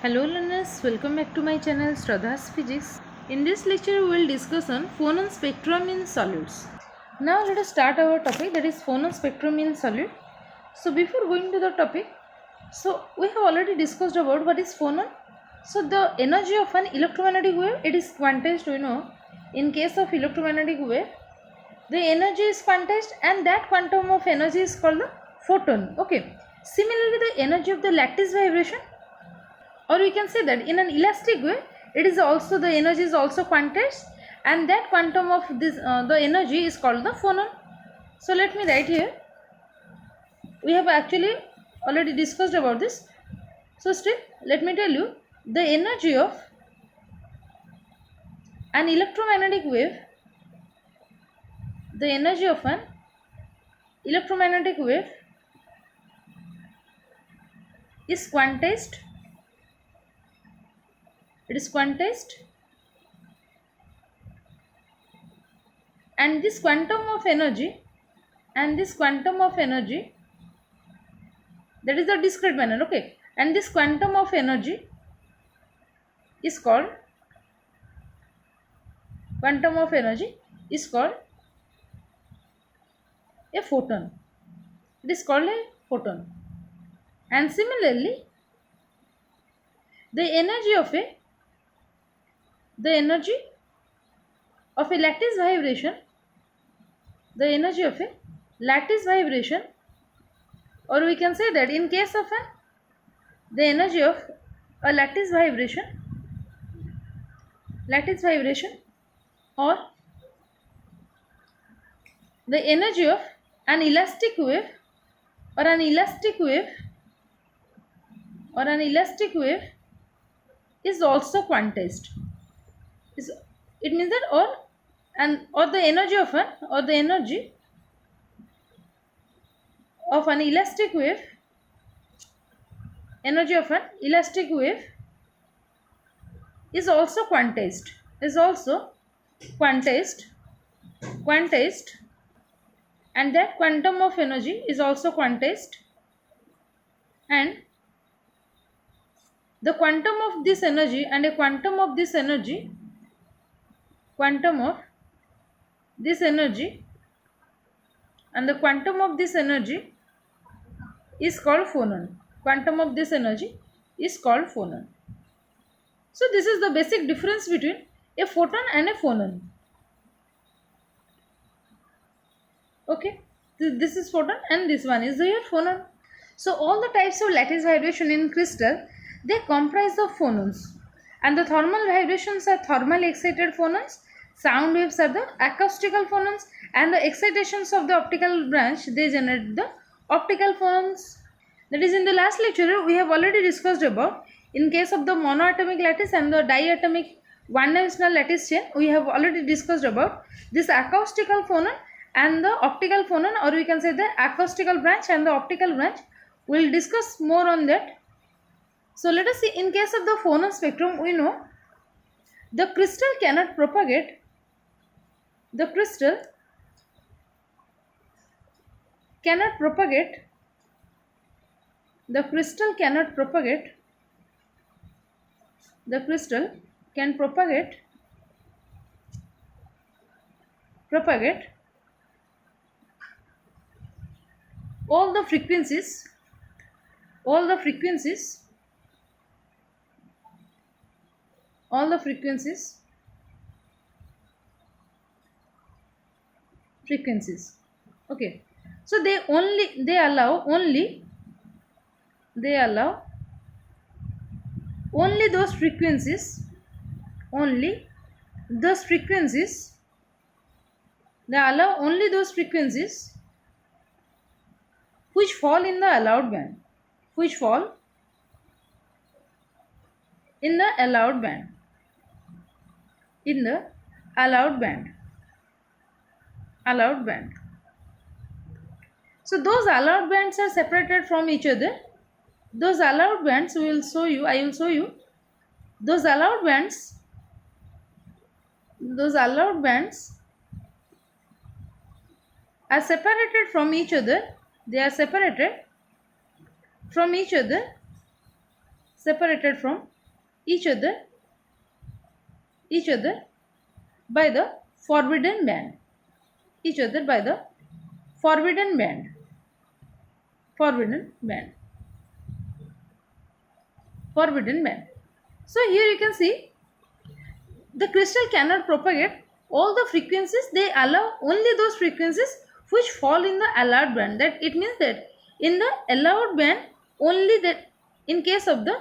Hello learners, welcome back to my channel Shraddha's Physics. In this lecture we will discuss on phonon spectrum in solids. Now let us start our topic, that is phonon spectrum in solid. So before going to the topic, we have already discussed about what is phonon. So the energy of an electromagnetic wave, it is quantized, in case of electromagnetic wave the energy is quantized and that quantum of energy is called the photon. Okay, similarly the energy of the lattice vibration, or we can say that in an elastic way it is also the energy is also quantized and that quantum of this the energy is called the phonon. So let me write here, we have actually already discussed about this. So still let me tell you, the energy of an electromagnetic wave, the energy of an electromagnetic wave is quantized, it is quantized, and this quantum of energy, that is the discrete manner. Okay, and this quantum of energy is called a photon. It is called a photon. And similarly the energy of a lattice vibration, or we can say that in case of the energy of a lattice vibration, or the energy of an elastic wave, or an elastic wave is also quantized. It means that or the energy of an elastic wave, is also quantized, quantized, and that quantum of energy is also quantized, and the quantum of this energy and a quantum of this energy and the quantum of this energy is called phonon. So this is the basic difference between a photon and a phonon. Okay, this is photon and this one is your phonon. So all the types of lattice vibration in crystal, they comprise of phonons, and the thermal vibrations are thermally excited phonons, sound waves are the acoustical phonons, and the excitations of the optical branch, they generate the optical phonons. That is, in the last lecture we have already discussed about, in case of the monoatomic lattice and the diatomic one-dimensional lattice chain, we have already discussed about this acoustical phonon and the optical phonon, or we can say the acoustical branch and the optical branch. We will discuss more on that. So let us see, in case of the phonon spectrum, we know the crystal cannot propagate, the crystal cannot propagate all the frequencies okay. So they allow only those frequencies, which fall in the allowed band, in the allowed band. So those allowed bands are separated from each other. Those allowed bands I will show you. Those allowed bands are separated from each other. They are separated from each other separated from each other by the forbidden band. Each other by the forbidden band. Forbidden band. Forbidden band. So here you can see the crystal cannot propagate all the frequencies. They allow only those frequencies which fall in the allowed band. That it means that in the allowed band only, that in case of the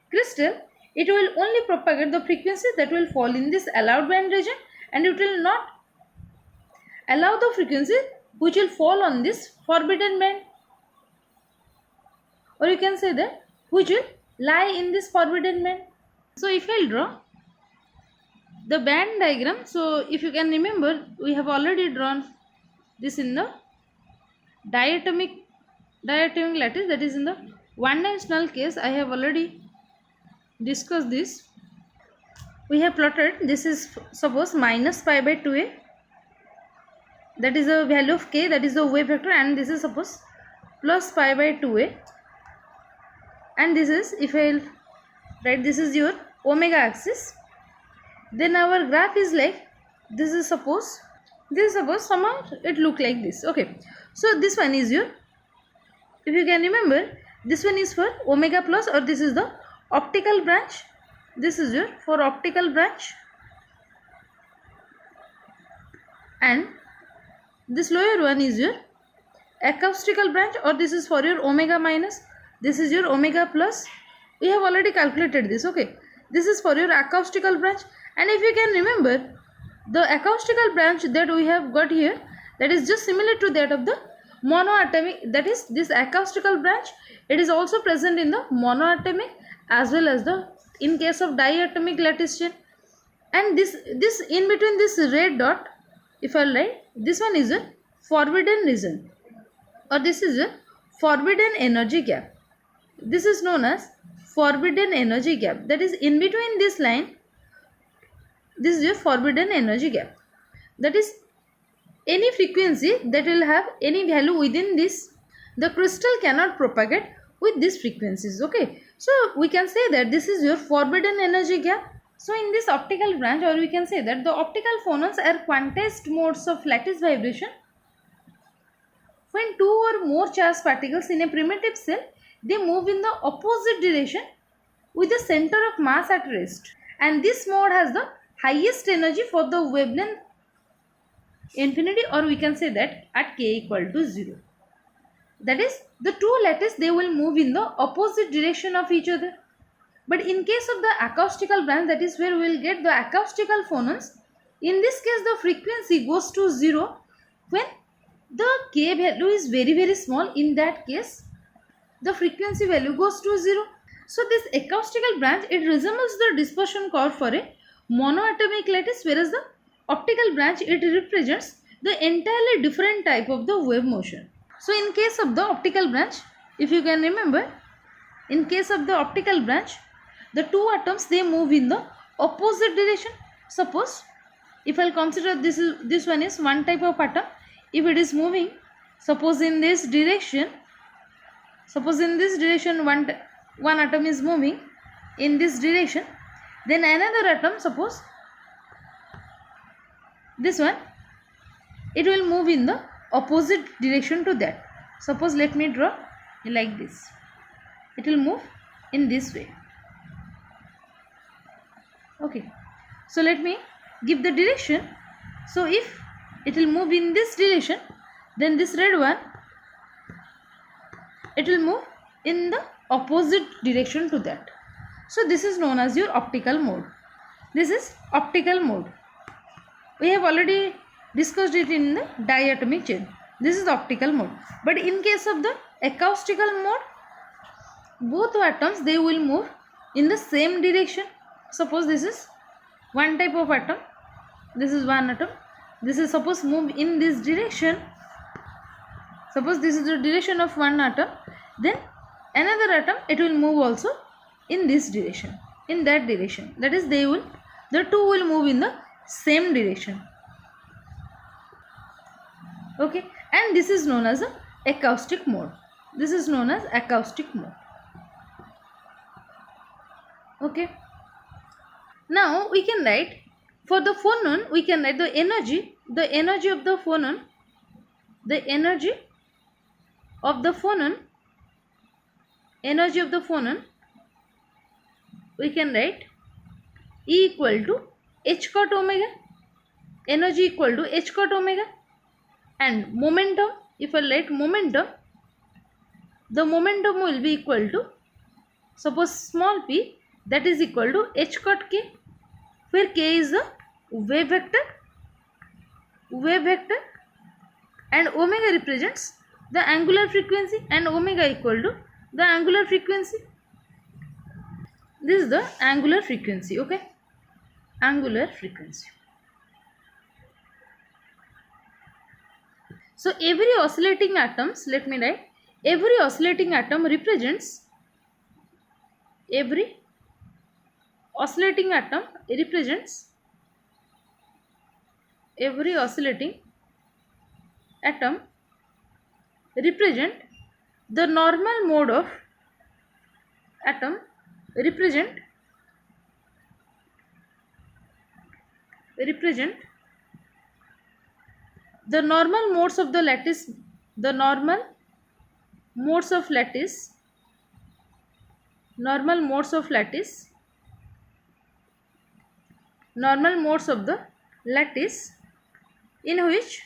crystal, it will only propagate the frequencies that will fall in this allowed band region, and it will not allow the frequencies which will fall on this forbidden band, or you can say that which will lie in this forbidden band. So if I will draw the band diagram, so if you can remember, we have already drawn this in the diatomic lattice, that is in the one dimensional case. I have already discussed this. We have plotted, this is suppose minus pi by 2a, that is the value of k, that is the wave vector, and this is suppose plus pi by 2a, and this is, if I will write, this is your omega axis. Then our graph is like, this is suppose somehow it look like this. Okay, so this one is your, if you can remember, this one is for omega plus, or this is the optical branch. This is your for optical branch, and this lower one is your acoustical branch, or this is for your omega minus. This is your omega plus. We have already calculated this. Okay, this is for your acoustical branch. And if you can remember, the acoustical branch that we have got here, that is just similar to that of the monoatomic, that is this acoustical branch, it is also present in the monoatomic as well as the in case of diatomic lattice chain. And this in between this red dot, if I write, this one is a forbidden region, or this is a forbidden energy gap. This is known as forbidden energy gap, that is in between this line. This is your forbidden energy gap, that is any frequency that will have any value within this, the crystal cannot propagate with these frequencies. Okay, so we can say that this is your forbidden energy gap. So in this optical branch, or we can say that the optical phonons are quantized modes of lattice vibration. When two or more charged particles in a primitive cell, they move in the opposite direction with the center of mass at rest, and this mode has the highest energy for the wavelength infinity, or we can say that at k equal to 0. That is, the two lattice, they will move in the opposite direction of each other. But in case of the acoustical branch, that is where we will get the acoustical phonons. In this case, the frequency goes to 0 when the k value is very small. In that case, the frequency value goes to 0. So this acoustical branch, it resembles the dispersion curve for a monoatomic lattice, whereas the optical branch, it represents the entirely different type of the wave motion. So in case of the optical branch, if you can remember, in case of the optical branch, the two atoms, they move in the opposite direction. Suppose if I will consider this one is one type of atom, if it is moving, suppose in this direction, one atom is moving in this direction, then another atom, suppose this one, it will move in the opposite direction to that. Suppose let me draw like this, it will move in this way. Okay, so let me give the direction. So if it will move in this direction, then this red one, it will move in the opposite direction to that. So this is known as your optical mode. This is optical mode. We have already discussed it in the diatomic chain. This is the optical mode. But in case of the acoustical mode, both atoms, they will move in the same direction. Suppose this is one type of atom, this is one atom, this is suppose move in this direction. Suppose this is the direction of one atom, then another atom, it will move also in this direction, in that direction. That is, the two will move in the same direction. Okay, and this is known as the acoustic mode. This is known as acoustic mode. Okay. Now we can write for the phonon, we can write the energy of the phonon, the energy of the phonon, energy of the phonon, we can write E equal to h cot omega, energy equal to h cot omega, and momentum, if I write momentum, the momentum will be equal to, suppose small p, that is equal to h cot k, where k is the wave vector, and omega represents the angular frequency, and omega equal to the angular frequency. This is the angular frequency. Okay, angular frequency. So every oscillating atoms, let me write, every oscillating atom represents, every oscillating atom represents, every oscillating atom represent the normal mode of atom, represent the normal modes of the lattice, the normal modes of lattice, normal modes of lattice, normal modes of the lattice, in which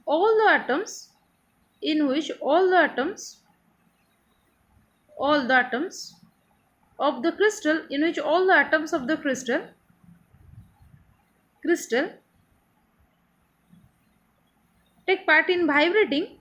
all the atoms, in which all the atoms of the crystal, in which all the atoms of the crystal take part in vibrating,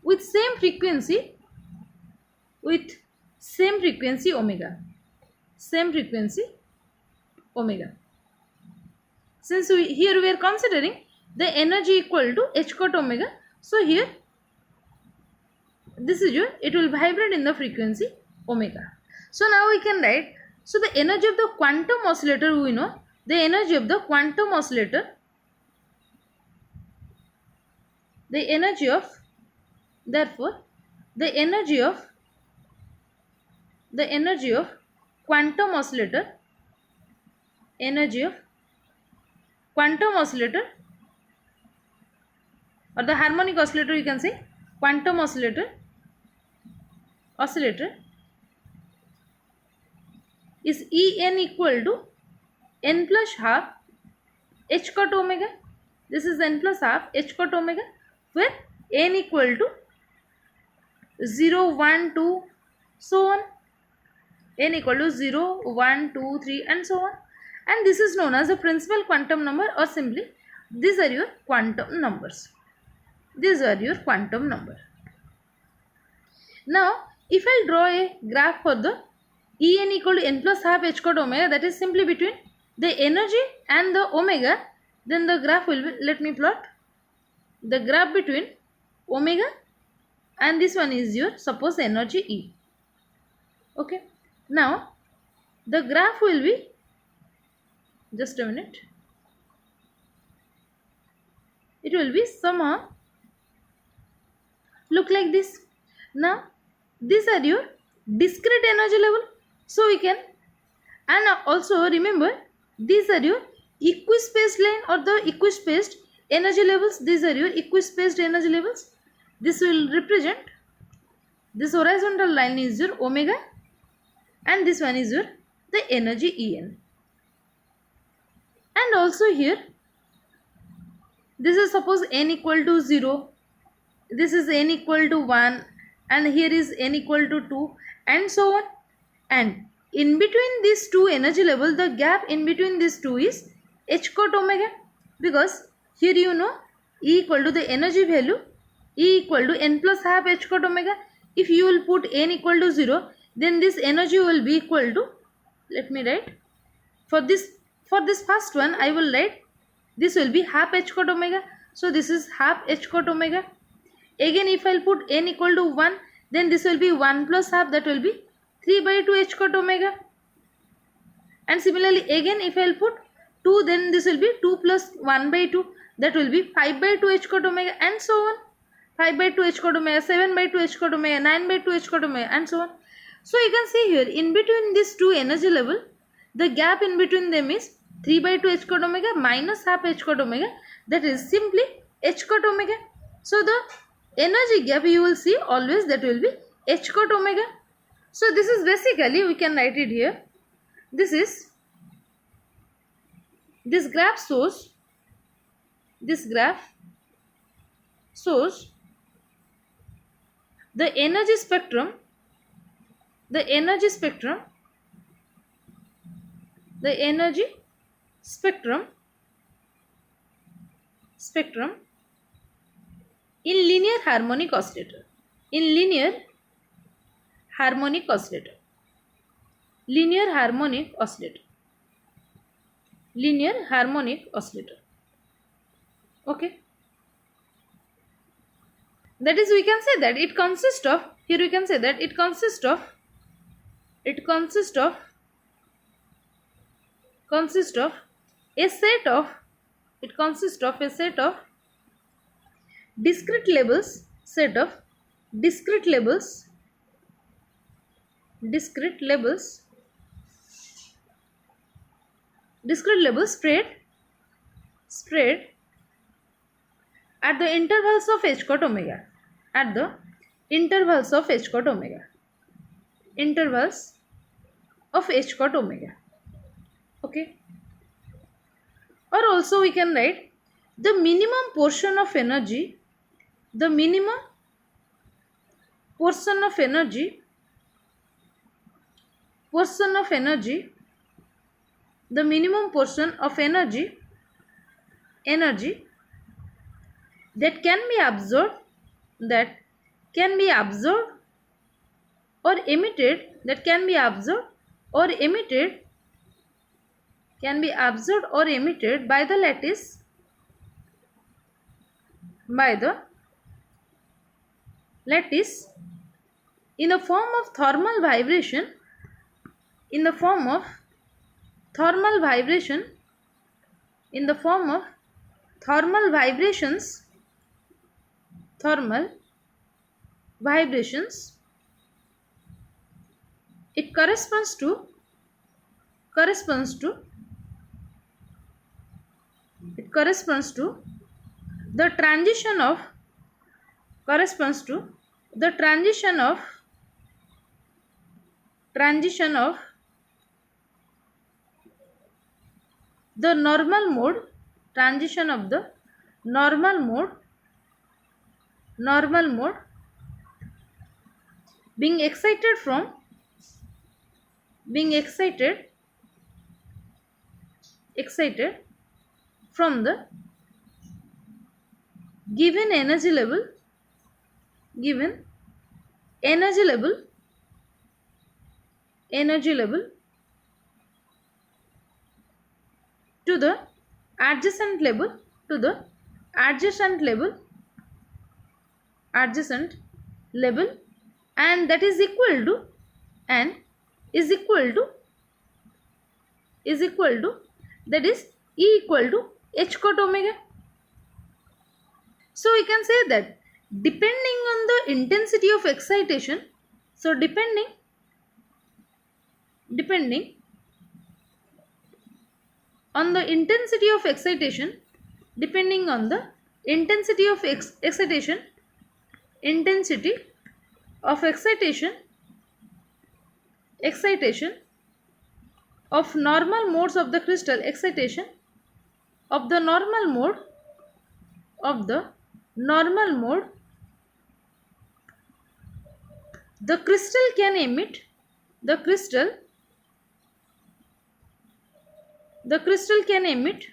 with same frequency, omega, since here we are considering the energy equal to h cot omega, so here this is your, it will vibrate in the frequency omega. So now we can write, so the energy of the quantum oscillator, we know the energy of the quantum oscillator, the energy of, therefore the energy of quantum oscillator, energy of quantum oscillator, or the harmonic oscillator, you can say quantum oscillator is En equal to n plus half h cot omega. This is n plus half h cot omega, where n equal to 0, 1, 2, so on. N equal to 0, 1, 2, 3 and so on. And this is known as the principal quantum number, or simply these are your quantum numbers. These are your quantum number. Now if I draw a graph for the En equal to n plus half h cot omega, that is simply between the energy and the omega, then the graph will be, let me plot the graph between omega and this one is your, suppose, energy E. Okay, now the graph will be, just a minute, it will be somehow look like this. Now these are your discrete energy level, so we can, and also remember these are your equispaced line or the equispaced energy levels. These are your equispaced energy levels. This will represent, this horizontal line is your omega and this one is your the energy En. And also here this is, suppose, n equal to 0, this is n equal to 1, and here is n equal to 2 and so on. And in between these two energy level, the gap in between these two is h cot omega, because here you know E equal to the energy value, E equal to n plus half h cot omega. If you will put n equal to 0, then this energy will be equal to, let me write, for this first one I will write, this will be half h cot omega, so this is half h cot omega. Again if I will put n equal to 1, then this will be 1 plus half, that will be 3 by 2 h cot omega. And similarly again if I will put 2, then this will be 2 plus 1 by 2, that will be 5 by 2 h cot omega and so on. 5 by 2 h cot omega, 7 by 2 h cot omega, 9 by 2 h cot omega and so on. So you can see here in between these two energy level, the gap in between them is 3 by 2 h cot omega minus half h cot omega, that is simply h cot omega. So the energy gap you will see always that will be h cot omega. So this is basically, we can write it here. This graph shows the energy spectrum in linear harmonic oscillator. Linear harmonic oscillator. Okay. That is, we can say that it consists of, here we can say that it consists of a set of discrete labels spread at the intervals of h cot omega, okay. Or also we can write the minimum portion of energy that can be absorbed or emitted by the lattice in the form of thermal vibrations it corresponds to the transition of the normal mode being excited from the given energy level to the adjacent level and that is equal to that is E equal to h cot omega. So we can say that depending on the intensity of excitation, so depending on the intensity of excitation, excitation of normal modes of the crystal, the crystal can emit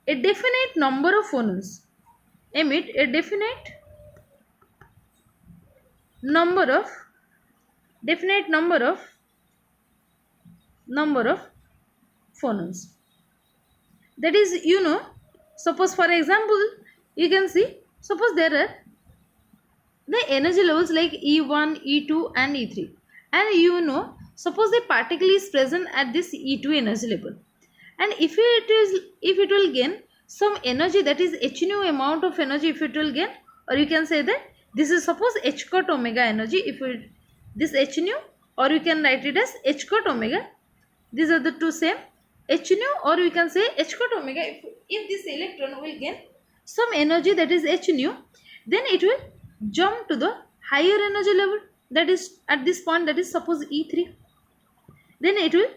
a definite number of phonons, number of phonons. That is, suppose for example, you can see, suppose there are the energy levels like E1, E2 and E3, and suppose a particle is present at this E2 energy level And if it will gain some energy, that is h nu amount of energy if it will gain, or you can say that this is suppose h cot omega energy, if it this h nu, or you can write it as h cot omega. These are the two same, h nu or you can say h cot omega. If this electron will gain some energy, that is h nu, then it will jump to the higher energy level, that is at this point, that is suppose E3. Then it will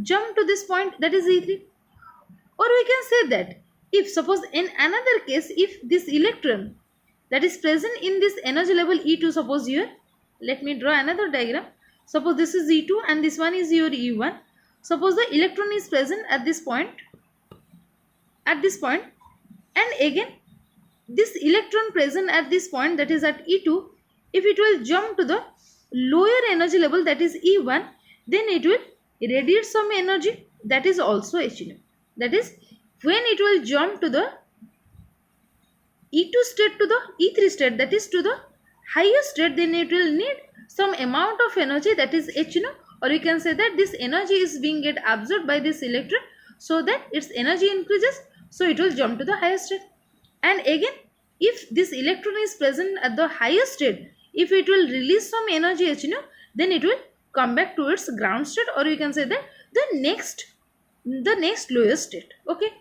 jump to this point, that is E3. Or we can say that if suppose in another case, if this electron that is present in this energy level E2, suppose here, let me draw another diagram. Suppose this is E2 and this one is your E1. Suppose the electron is present at this point, and again this electron present at this point, that is at E2, if it will jump to the lower energy level, that is E1, then it will radiate some energy, that is also h nu. That is when it will jump to the E2 state to the E3 state, that is to the higher state, then it will need some amount of energy, that is h nu, or you can say that this energy is being get absorbed by this electron, so that its energy increases, so it will jump to the higher state. And again, if this electron is present at the higher state, if it will release some energy h nu, then it will come back to its ground state, or you can say that the next lower state. Okay,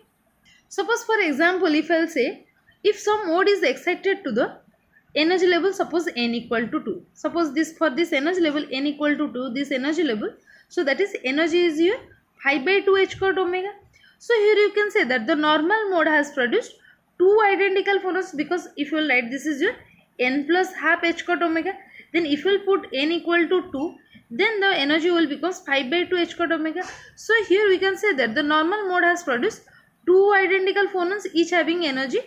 suppose for example, if I'll say if some mode is excited to the energy level, suppose n equal to 2, suppose this for this energy level n equal to 2, this energy level, so that is energy is here 5 by 2 h cot omega. So here you can say that the normal mode has produced two identical phonons, because if you will write this is your n plus half h cot omega, then if you will put n equal to 2, then the energy will becomes 5 by 2 h cot omega. So here we can say that the normal mode has produced two identical phonons, each having energy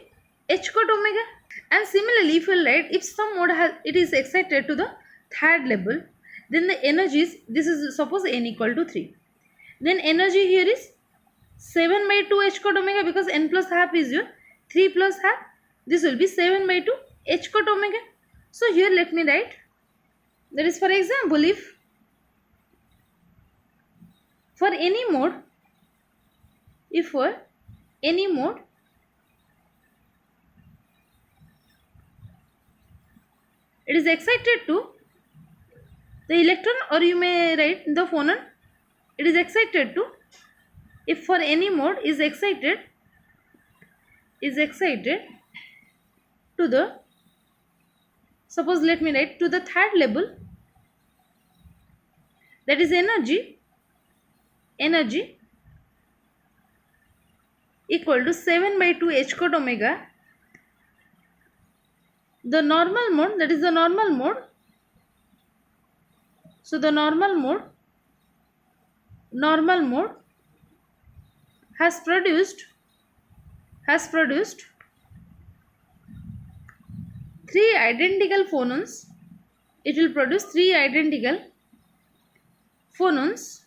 h cot omega. And similarly, if you write, if some mode it is excited to the third level, then the energy is, this is suppose n equal to 3, then energy here is 7 by 2 h cot omega, because n plus half is your 3 plus half, this will be 7 by 2 h cot omega. So here let me write, that is for example, if for any mode, if for any mode it is excited to the electron, or you may write the phonon, it is excited to, if for any mode is excited to the, suppose let me write to the third level, that is energy equal to 7 by 2 h cot omega. The normal mode, that is the normal mode, so the normal mode has produced 3 identical phonons. It will produce 3 identical phonons,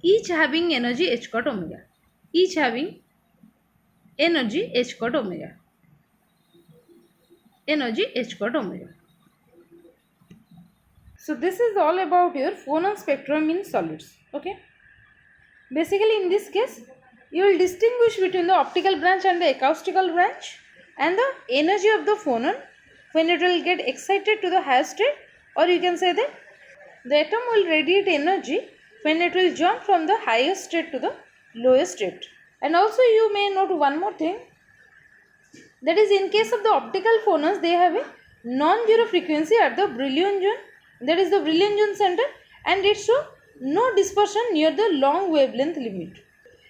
each having energy h cot omega, energy h cot omega. So this is all about your phonon spectrum in solids. Okay, basically in this case you will distinguish between the optical branch and the acoustical branch, and the energy of the phonon when it will get excited to the higher state, or you can say that the atom will radiate energy when it will jump from the higher state to the lower state. And also you may note one more thing, that is in case of the optical phonons, they have a non-zero frequency at the Brillouin zone, that is the Brillouin zone center, and it shows no dispersion near the long wavelength limit.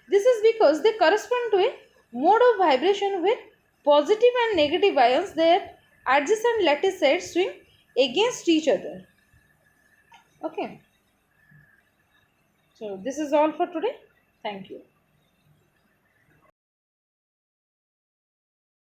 This is because they correspond to a mode of vibration where positive and negative ions, their adjacent lattice sides, swing against each other. Okay, so this is all for today. Thank you.